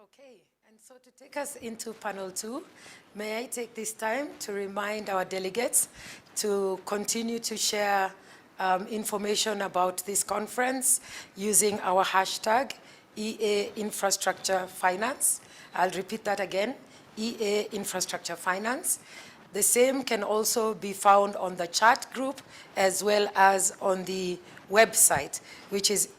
Okay, and so to take us into panel 2, may I take this time to remind our delegates to continue to share information about this conference using our hashtag EA Infrastructure Finance. I'll repeat that again, EA Infrastructure Finance. The same can also be found on the chat group as well as on the website, which is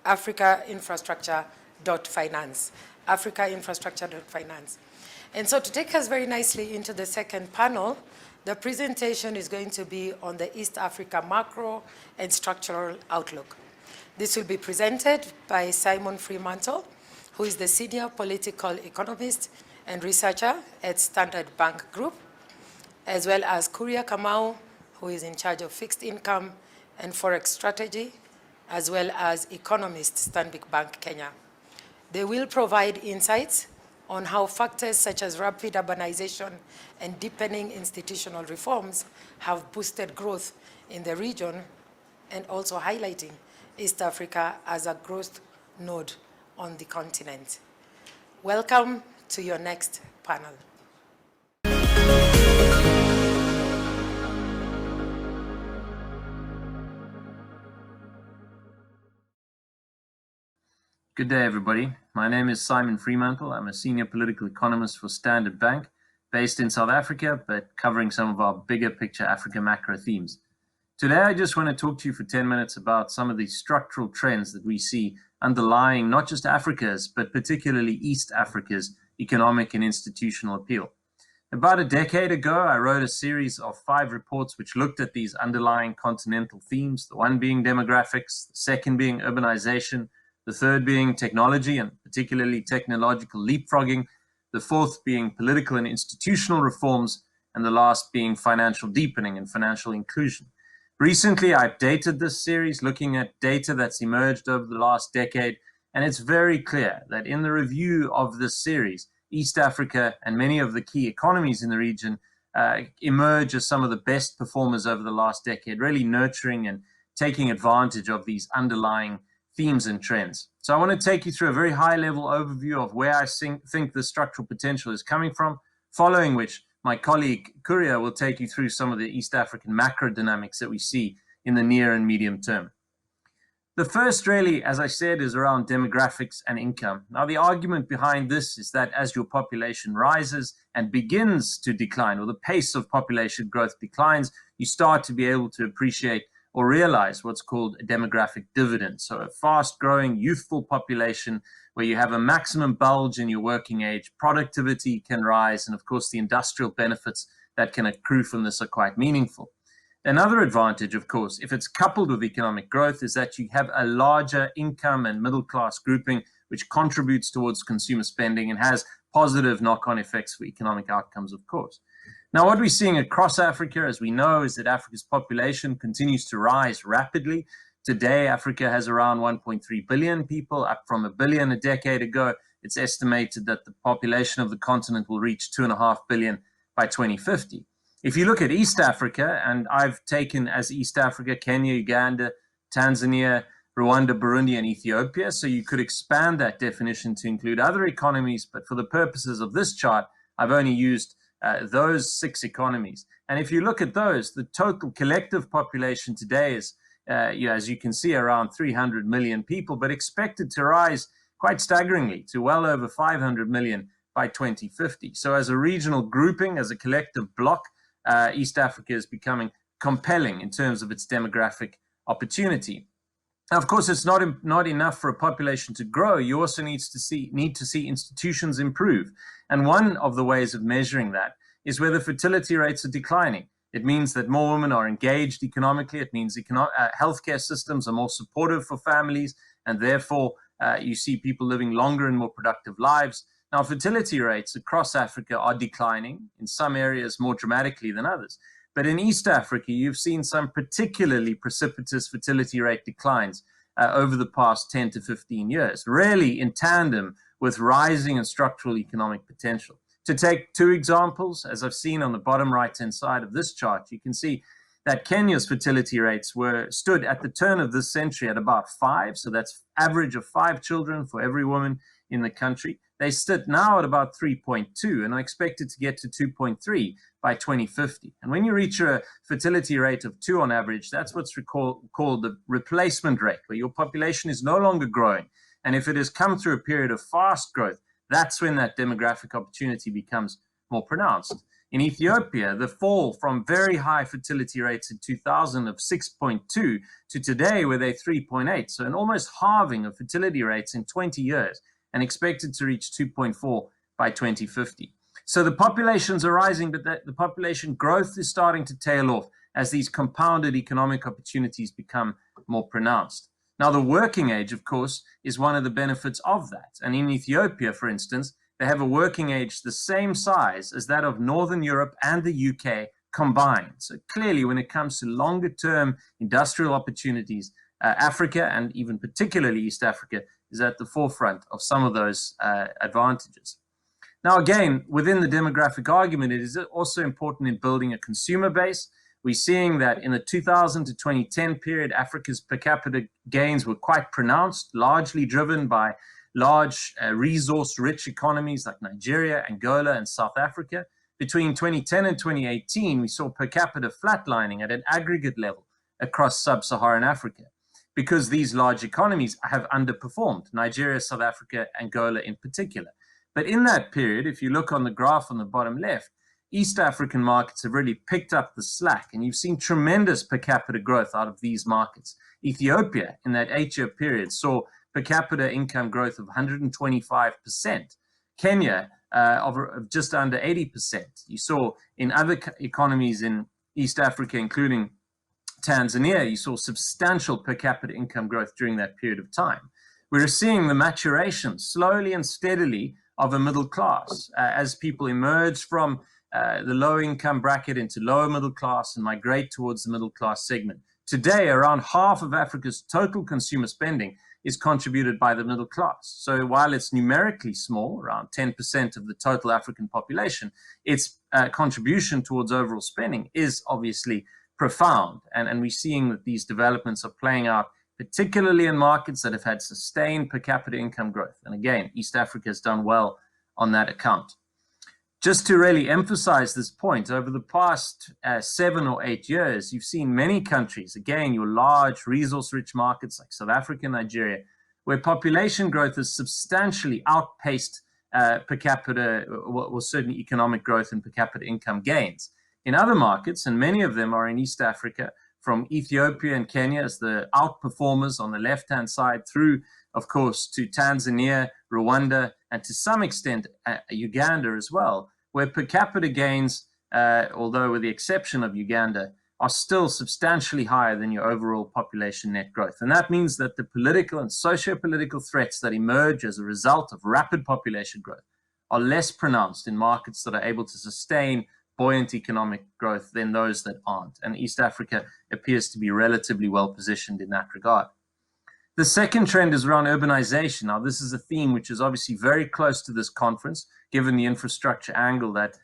africainfrastructure.finance. africainfrastructure.finance. And so to take us very nicely into the second panel, the presentation is going to be on the East Africa macro and structural outlook. This will be presented by Simon Freemantle, who is the senior political economist and researcher at Standard Bank Group, as well as Kuria Kamau, who is in charge of fixed income and forex strategy, as well as economist Stanbic Bank Kenya. They will provide insights on how factors such as rapid urbanization and deepening institutional reforms have boosted growth in the region, and also highlighting East Africa as a growth node on the continent. Welcome to your next panel. Good day, everybody. My name is Simon Freemantle. I'm a senior political economist for Standard Bank, based in South Africa, but covering some of our bigger picture Africa macro themes. Today, I just want to talk to you for 10 minutes about some of the structural trends that we see underlying not just Africa's, but particularly East Africa's economic and institutional appeal. About a decade ago, I wrote a series of 5 reports which looked at these underlying continental themes, the one being demographics, the second being urbanization, the third being technology and particularly technological leapfrogging, the fourth being political and institutional reforms, and the last being financial deepening and financial inclusion. Recently, I updated this series looking at data that's emerged over the last decade, and it's very clear that in the review of this series, East Africa and many of the key economies in the region emerge as some of the best performers over the last decade, really nurturing and taking advantage of these underlying themes and trends. So I want to take you through a very high-level overview of where I think the structural potential is coming from, following which my colleague Kuria will take you through some of the East African macro dynamics that we see in the near and medium term. The first really, as I said, is around demographics and income. Now, the argument behind this is that as your population rises and begins to decline, or the pace of population growth declines, you start to be able to appreciate or realize what's called a demographic dividend. So a fast-growing youthful population where you have a maximum bulge in your working age, productivity can rise, and of course the industrial benefits that can accrue from this are quite meaningful. Another advantage, of course, if it's coupled with economic growth, is that you have a larger income and middle-class grouping which contributes towards consumer spending and has positive knock-on effects for economic outcomes, of course. Now, what we're seeing across Africa, as we know, is that Africa's population continues to rise rapidly. Today, Africa has around 1.3 billion people, up from 1 billion a decade ago. It's estimated that the population of the continent will reach 2.5 billion by 2050. If you look at East Africa, and I've taken as East Africa, Kenya, Uganda, Tanzania, Rwanda, Burundi, and Ethiopia, so you could expand that definition to include other economies, but for the purposes of this chart, I've only used those 6 economies. And if you look at those, the total collective population today is, as you can see, around 300 million people, but expected to rise quite staggeringly to well over 500 million by 2050. So as a regional grouping, as a collective bloc, East Africa is becoming compelling in terms of its demographic opportunity. Now, of course, it's not enough for a population to grow. You also need to see institutions improve. And one of the ways of measuring that is whether fertility rates are declining. It means that more women are engaged economically. It means healthcare systems are more supportive for families, and therefore you see people living longer and more productive lives. Now, fertility rates across Africa are declining, in some areas more dramatically than others. But in East Africa, you've seen some particularly precipitous fertility rate declines over the past 10 to 15 years, really in tandem with rising and structural economic potential. To take 2 examples, as I've seen on the bottom right-hand side of this chart, you can see that Kenya's fertility rates stood at the turn of this century at about 5, so that's average of 5 children for every woman in the country. they sit now at about 3.2 and are expected to get to 2.3 by 2050. And when you reach a fertility rate of 2 on average, that's what's called the replacement rate, where your population is no longer growing. And if it has come through a period of fast growth, that's when that demographic opportunity becomes more pronounced. In Ethiopia, the fall from very high fertility rates in 2000 of 6.2 to today where they're 3.8, so an almost halving of fertility rates in 20 years, and expected to reach 2.4 by 2050. So the populations are rising, but the population growth is starting to tail off as these compounded economic opportunities become more pronounced. Now, the working age, of course, is one of the benefits of that. And in Ethiopia, for instance, they have a working age the same size as that of Northern Europe and the UK combined. So clearly, when it comes to longer term industrial opportunities, Africa, and even particularly East Africa, is at the forefront of some of those advantages. Now, again, within the demographic argument, it is also important in building a consumer base. We're seeing that in the 2000 to 2010 period, Africa's per capita gains were quite pronounced, largely driven by large resource-rich economies like Nigeria, Angola, and South Africa. Between 2010 and 2018, we saw per capita flatlining at an aggregate level across sub-Saharan Africa because these large economies have underperformed, Nigeria, South Africa, Angola in particular. But in that period, if you look on the graph on the bottom left, East African markets have really picked up the slack, and you've seen tremendous per capita growth out of these markets. Ethiopia, in that 8-year period, saw per capita income growth of 125%. Kenya, of just under 80%. You saw in other economies in East Africa, including Tanzania, you saw substantial per capita income growth during that period of time. We're seeing the maturation slowly and steadily of a middle class as people emerge from the low income bracket into lower middle class and migrate towards the middle class segment. Today, around half of Africa's total consumer spending is contributed by the middle class. So while it's numerically small, around 10% of the total African population, its contribution towards overall spending is obviously profound. And we're seeing that these developments are playing out, particularly in markets that have had sustained per capita income growth. And again, East Africa has done well on that account. Just to really emphasize this point, over the past 7 or 8 years, you've seen many countries, again, your large resource-rich markets like South Africa, Nigeria, where population growth has substantially outpaced per capita, or certainly economic growth and per capita income gains. In other markets, and many of them are in East Africa, from Ethiopia and Kenya as the outperformers on the left-hand side through, of course, to Tanzania, Rwanda, and to some extent Uganda as well, where per capita gains, although with the exception of Uganda, are still substantially higher than your overall population net growth. And that means that the political and socio-political threats that emerge as a result of rapid population growth are less pronounced in markets that are able to sustain buoyant economic growth than those that aren't. And East Africa appears to be relatively well positioned in that regard. The second trend is around urbanization. Now, this is a theme which is obviously very close to this conference, given the infrastructure angle that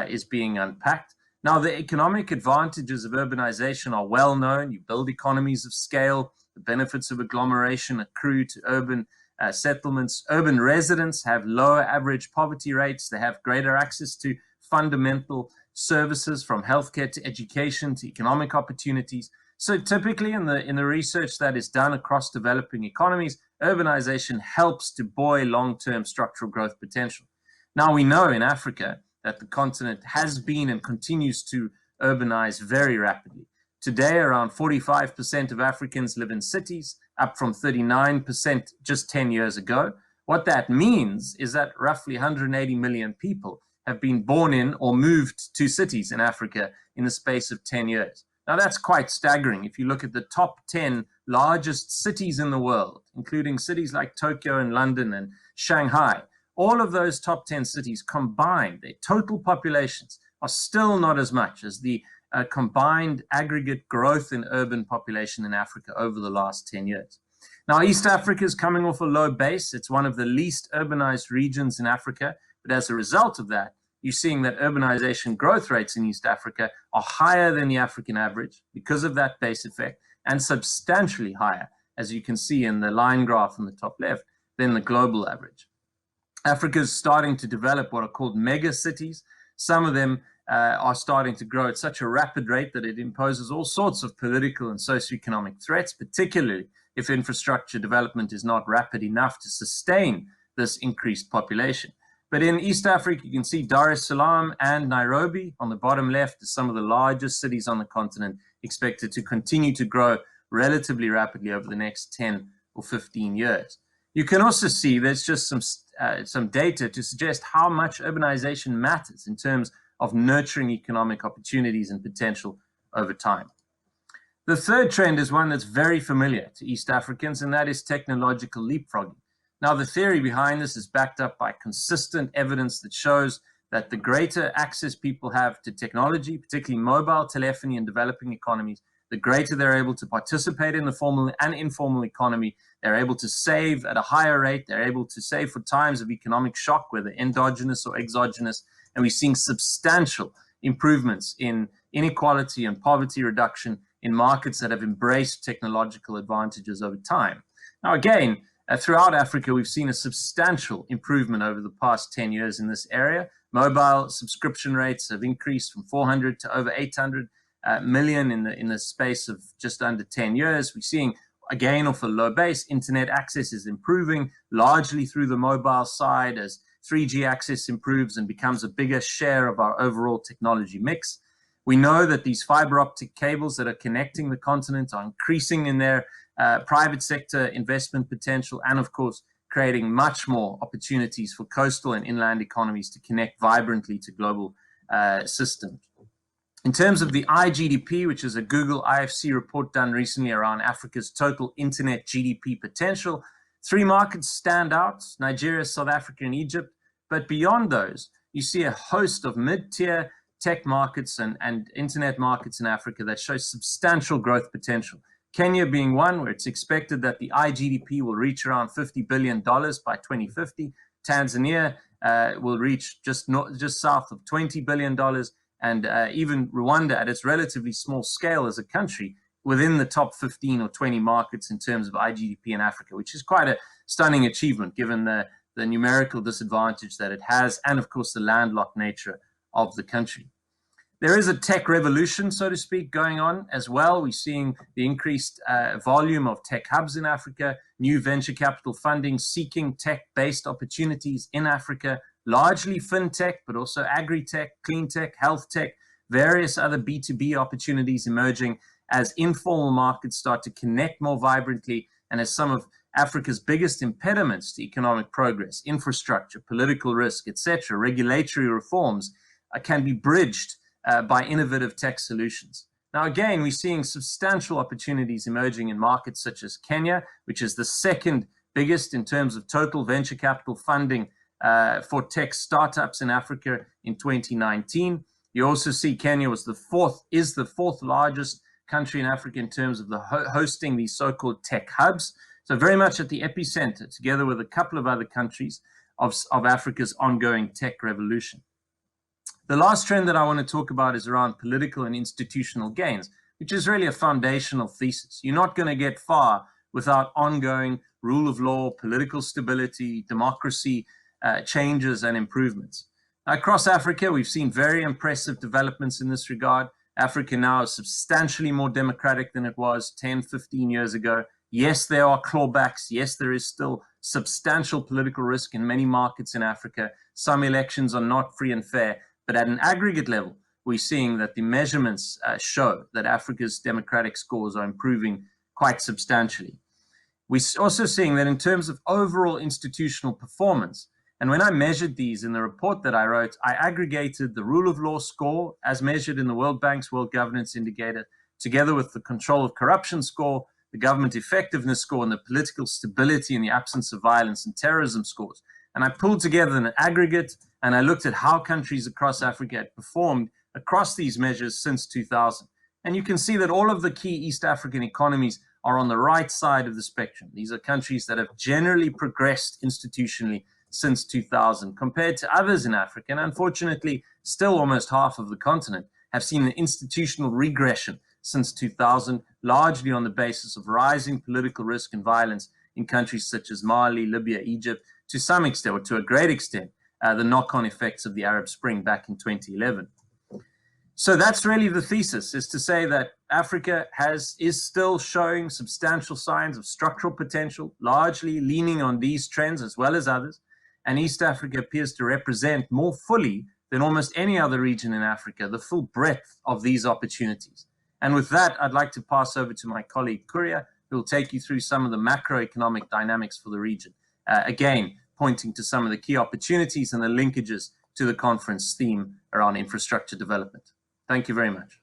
is being unpacked. Now, the economic advantages of urbanization are well known. You build economies of scale. The benefits of agglomeration accrue to urban settlements. Urban residents have lower average poverty rates. They have greater access to fundamental services, from healthcare to education to economic opportunities. So typically in the research that is done across developing economies, urbanization helps to buoy long-term structural growth potential. Now, we know in Africa that the continent has been and continues to urbanize very rapidly. Today, around 45% of Africans live in cities, up from 39% just 10 years ago. What that means is that roughly 180 million people have been born in or moved to cities in Africa in the space of 10 years. Now, that's quite staggering. If you look at the top 10 largest cities in the world, including cities like Tokyo and London and Shanghai, all of those top 10 cities combined, their total populations are still not as much as the combined aggregate growth in urban population in Africa over the last 10 years. Now, East Africa is coming off a low base. It's one of the least urbanized regions in Africa. But as a result of that, you're seeing that urbanization growth rates in East Africa are higher than the African average because of that base effect, and substantially higher, as you can see in the line graph on the top left, than the global average. Africa is starting to develop what are called mega cities. Some of them are starting to grow at such a rapid rate that it imposes all sorts of political and socioeconomic threats, particularly if infrastructure development is not rapid enough to sustain this increased population. But in East Africa, you can see Dar es Salaam and Nairobi on the bottom left as some of the largest cities on the continent, expected to continue to grow relatively rapidly over the next 10 or 15 years. You can also see there's just some data to suggest how much urbanization matters in terms of nurturing economic opportunities and potential over time. The third trend is one that's very familiar to East Africans, and that is technological leapfrogging. Now, the theory behind this is backed up by consistent evidence that shows that the greater access people have to technology, particularly mobile telephony in developing economies, the greater they're able to participate in the formal and informal economy. They're able to save at a higher rate. They're able to save for times of economic shock, whether endogenous or exogenous. And we're seeing substantial improvements in inequality and poverty reduction in markets that have embraced technological advantages over time. Now, again, throughout Africa, we've seen a substantial improvement over the past 10 years in this area. Mobile subscription rates have increased from 400 to over 800 million in the space of just under 10 years. We're seeing, again, off a low base, internet access is improving largely through the mobile side as 3G access improves and becomes a bigger share of our overall technology mix. We know that these fiber optic cables that are connecting the continent are increasing in their private sector investment potential and, of course, creating much more opportunities for coastal and inland economies to connect vibrantly to global systems. In terms of the iGDP, which is a Google IFC report done recently around Africa's total internet GDP potential, 3 markets stand out: Nigeria, South Africa, and Egypt. But beyond those, you see a host of mid-tier tech markets and internet markets in Africa that show substantial growth potential. Kenya being one, where it's expected that the iGDP will reach around $50 billion by 2050. Tanzania will reach just south of $20 billion. And even Rwanda, at its relatively small scale as a country, within the top 15 or 20 markets in terms of iGDP in Africa, which is quite a stunning achievement given the numerical disadvantage that it has and, of course, the landlocked nature of the country. There is a tech revolution, so to speak, going on as well. We're seeing the increased volume of tech hubs in Africa, new venture capital funding seeking tech-based opportunities in Africa, largely fintech, but also agri-tech, clean tech, health tech, various other B2B opportunities emerging as informal markets start to connect more vibrantly and as some of Africa's biggest impediments to economic progress, infrastructure, political risk, etc., regulatory reforms can be bridged by innovative tech solutions. Now, again, we're seeing substantial opportunities emerging in markets such as Kenya, which is the second biggest in terms of total venture capital funding for tech startups in Africa in 2019. You also see Kenya is the fourth largest country in Africa in terms of the hosting these so-called tech hubs. So very much at the epicenter, together with a couple of other countries, of Africa's ongoing tech revolution. The last trend that I want to talk about is around political and institutional gains, which is really a foundational thesis. You're not going to get far without ongoing rule of law, political stability, democracy, changes and improvements. Across Africa, we've seen very impressive developments in this regard. Africa now is substantially more democratic than it was 10, 15 years ago. Yes, there are clawbacks. Yes, there is still substantial political risk in many markets in Africa. Some elections are not free and fair. But at an aggregate level, we're seeing that the measurements show that Africa's democratic scores are improving quite substantially. We're also seeing that in terms of overall institutional performance, and when I measured these in the report that I wrote, I aggregated the rule of law score as measured in the World Bank's World Governance Indicator, together with the control of corruption score, the government effectiveness score, and the political stability in the absence of violence and terrorism scores. And I pulled together an aggregate, and I looked at how countries across Africa had performed across these measures since 2000. And you can see that all of the key East African economies are on the right side of the spectrum. These are countries that have generally progressed institutionally since 2000, compared to others in Africa. And unfortunately, still almost half of the continent have seen an institutional regression since 2000, largely on the basis of rising political risk and violence in countries such as Mali, Libya, Egypt, to some extent, or to a great extent, the knock-on effects of the Arab Spring back in 2011. So that's really the thesis, is to say that Africa is still showing substantial signs of structural potential, largely leaning on these trends as well as others. And East Africa appears to represent more fully than almost any other region in Africa the full breadth of these opportunities. And with that, I'd like to pass over to my colleague Kuria, who will take you through some of the macroeconomic dynamics for the region. Again, pointing to some of the key opportunities and the linkages to the conference theme around infrastructure development. Thank you very much.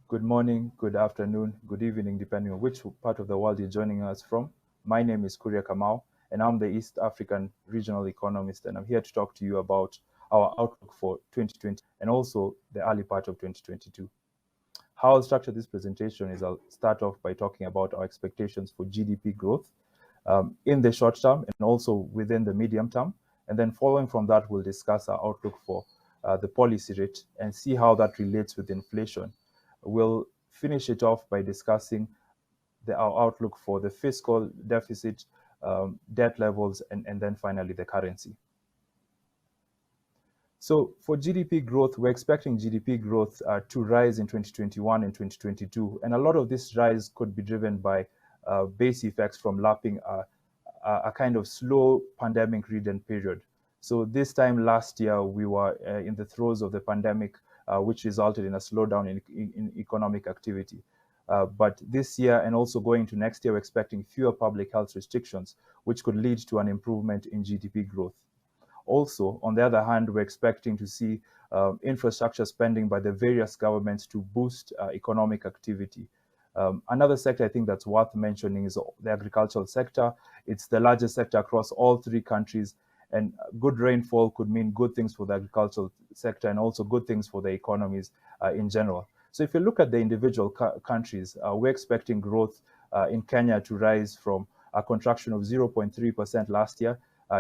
Good morning, good afternoon, good evening, depending on which part of the world you're joining us from. My name is Kuria Kamau, and I'm the East African Regional Economist, and I'm here to talk to you about our outlook for 2020 and also the early part of 2022. How I'll structure this presentation is I'll start off by talking about our expectations for GDP growth in the short term and also within the medium term. And then following from that, we'll discuss our outlook for the policy rate and see how that relates with inflation. We'll finish it off by discussing our outlook for the fiscal deficit, debt levels, and then finally the currency. So for GDP growth, we're expecting GDP growth to rise in 2021 and 2022. And a lot of this rise could be driven by base effects from lapping a kind of slow pandemic-ridden period. So this time last year, we were in the throes of the pandemic, which resulted in a slowdown in economic activity. But this year and also going to next year, we're expecting fewer public health restrictions, which could lead to an improvement in GDP growth. Also, on the other hand, we're expecting to see infrastructure spending by the various governments to boost economic activity. Another sector I think that's worth mentioning is the agricultural sector. It's the largest sector across all three countries, and good rainfall could mean good things for the agricultural sector and also good things for the economies in general. So if you look at the individual countries, we're expecting growth in Kenya to rise from a contraction of 0.3% last year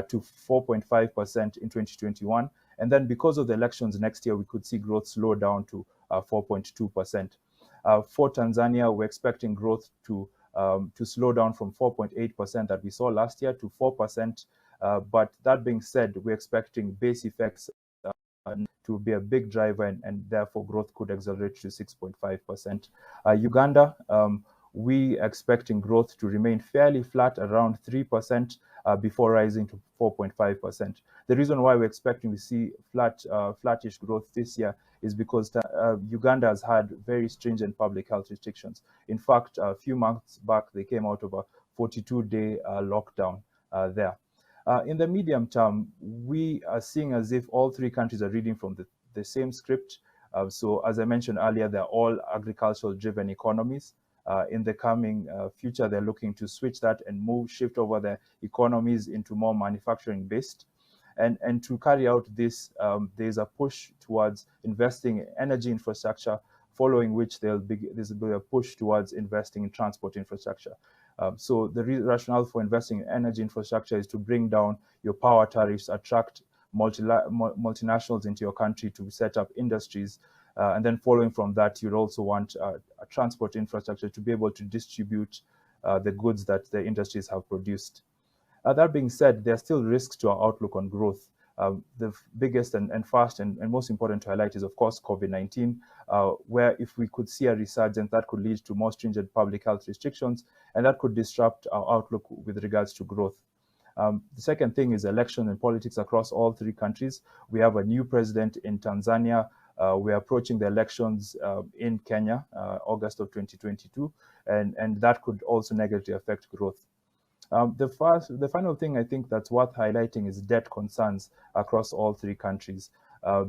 to 4.5% in 2021. And then because of the elections next year, we could see growth slow down to 4.2%. For Tanzania, we're expecting growth to slow down from 4.8% that we saw last year to 4%. But that being said, we're expecting base effects to be a big driver, and therefore growth could accelerate to 6.5%. Uganda, we expecting growth to remain fairly flat around 3% before rising to 4.5%. The reason why we're expecting to see flattish growth this year is because Uganda has had very stringent public health restrictions. In fact, a few months back, they came out of a 42-day lockdown there. In the medium term, we are seeing as if all three countries are reading from the same script. So as I mentioned earlier, they're all agricultural-driven economies. In the coming future, they're looking to switch that and shift over their economies into more manufacturing-based. And to carry out this, there's a push towards investing in energy infrastructure, following which there's be a push towards investing in transport infrastructure. So the rationale for investing in energy infrastructure is to bring down your power tariffs, attract multinationals into your country to set up industries. And then following from that, you'd also want a transport infrastructure to be able to distribute the goods that the industries have produced. That being said, there are still risks to our outlook on growth. The biggest and fast and most important to highlight is, of course, COVID-19, where if we could see a resurgence, that could lead to more stringent public health restrictions, and that could disrupt our outlook with regards to growth. The second thing is election and politics across all three countries. We have a new president in Tanzania. We're approaching the elections in Kenya, August of 2022, and that could also negatively affect growth. The final thing I think that's worth highlighting is debt concerns across all three countries.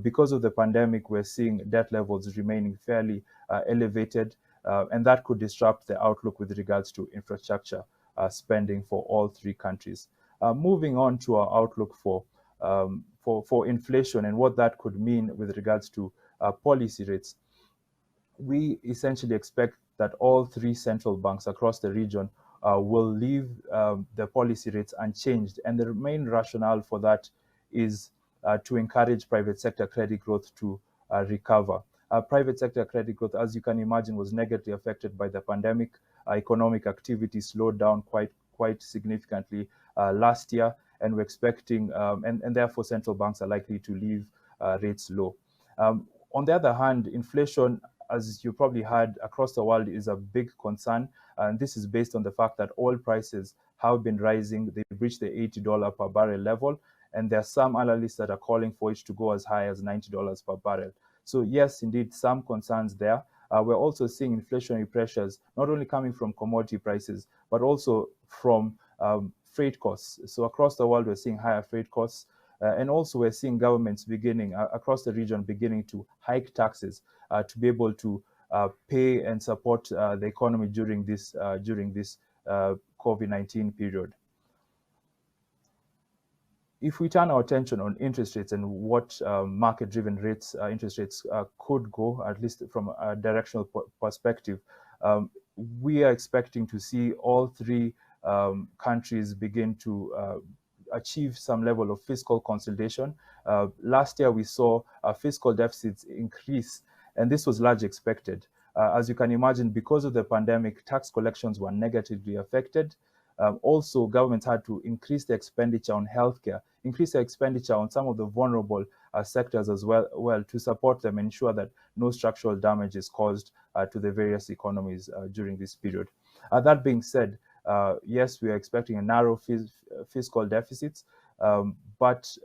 Because of the pandemic, we're seeing debt levels remaining fairly elevated, and that could disrupt the outlook with regards to infrastructure spending for all three countries. Moving on to our outlook for inflation and what that could mean with regards to policy rates. We essentially expect that all three central banks across the region will leave the policy rates unchanged. And the main rationale for that is to encourage private sector credit growth to recover. Private sector credit growth, as you can imagine, was negatively affected by the pandemic. Economic activity slowed down quite significantly last year, and we're expecting, and therefore central banks are likely to leave rates low. On the other hand, inflation, as you probably heard, across the world is a big concern, and this is based on the fact that oil prices have been rising. They've reached the $80 per barrel level, and there are some analysts that are calling for it to go as high as $90 per barrel. So yes, indeed, some concerns there. We're also seeing inflationary pressures, not only coming from commodity prices, but also from freight costs. So across the world, we're seeing higher freight costs. And also we're seeing governments beginning across the region beginning to hike taxes to be able to pay and support the economy during this COVID-19 period. If we turn our attention on interest rates and what market-driven interest rates could go, at least from a directional perspective, we are expecting to see all three countries begin to achieve some level of fiscal consolidation. Last year, we saw fiscal deficits increase, and this was largely expected. As you can imagine, because of the pandemic, tax collections were negatively affected. Also, governments had to increase their expenditure on healthcare, increase their expenditure on some of the vulnerable sectors as well to support them, ensure that no structural damage is caused to the various economies during this period. That being said, yes, we are expecting a narrow fiscal deficits, but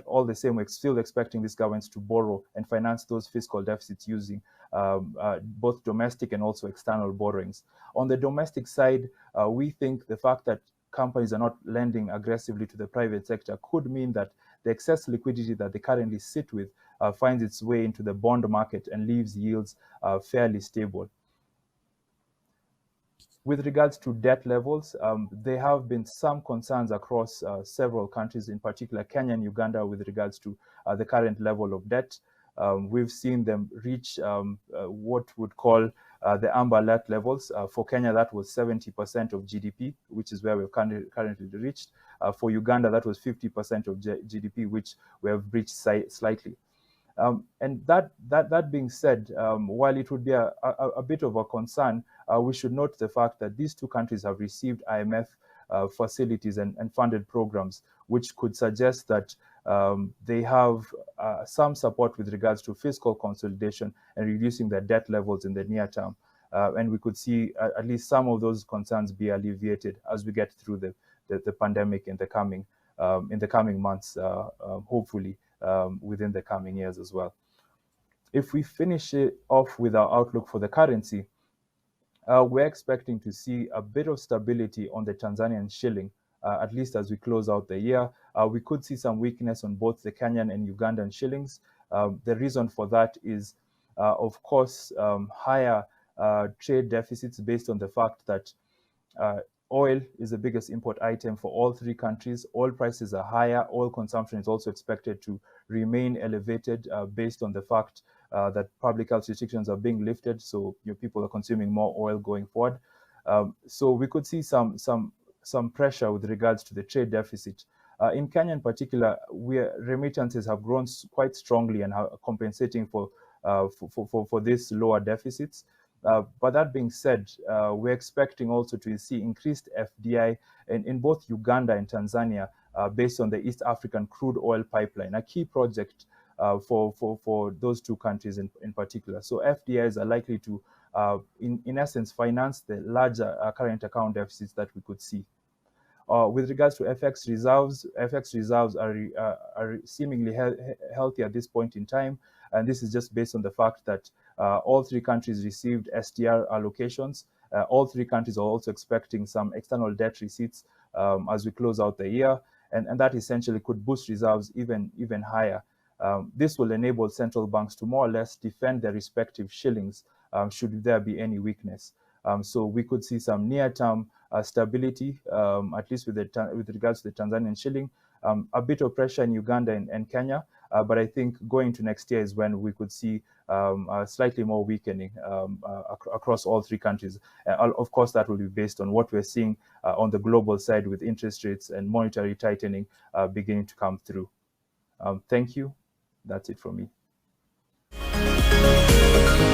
all the same, we're still expecting these governments to borrow and finance those fiscal deficits using both domestic and also external borrowings. On the domestic side, we think the fact that companies are not lending aggressively to the private sector could mean that the excess liquidity that they currently sit with finds its way into the bond market and leaves yields fairly stable. With regards to debt levels, there have been some concerns across several countries, in particular Kenya and Uganda, with regards to the current level of debt. We've seen them reach what would call the amber alert levels. For Kenya, that was 70% of GDP, which is where we've currently reached. For Uganda, that was 50% of GDP, which we have reached slightly. And that being said, while it would be a bit of a concern, we should note the fact that these two countries have received IMF facilities and funded programs, which could suggest that they have some support with regards to fiscal consolidation and reducing their debt levels in the near term. And we could see at least some of those concerns be alleviated as we get through the pandemic in the coming months, hopefully within the coming years as well. If we finish it off with our outlook for the currency, we're expecting to see a bit of stability on the Tanzanian shilling, at least as we close out the year. We could see some weakness on both the Kenyan and Ugandan shillings. The reason for that is, of course, higher trade deficits based on the fact that oil is the biggest import item for all three countries. Oil prices are higher. Oil consumption is also expected to remain elevated based on the fact that public health restrictions are being lifted. So people are consuming more oil going forward. So we could see some pressure with regards to the trade deficit. In Kenya in particular, remittances have grown quite strongly and are compensating for these lower deficits. But that being said, we're expecting also to see increased FDI in both Uganda and Tanzania based on the East African crude oil pipeline, a key project for those two countries in particular. So FDIs are likely to, in essence, finance the larger current account deficits that we could see. With regards to FX reserves are seemingly healthy at this point in time, and this is just based on the fact that all three countries received SDR allocations. All three countries are also expecting some external debt receipts as we close out the year, and that essentially could boost reserves even higher. This will enable central banks to more or less defend their respective shillings should there be any weakness. So we could see some near-term stability, at least with regards to the Tanzanian shilling, a bit of pressure in Uganda and Kenya, but I think going to next year is when we could see slightly more weakening across all three countries. Of course, that will be based on what we're seeing on the global side with interest rates and monetary tightening beginning to come through. Thank you. That's it from me. you.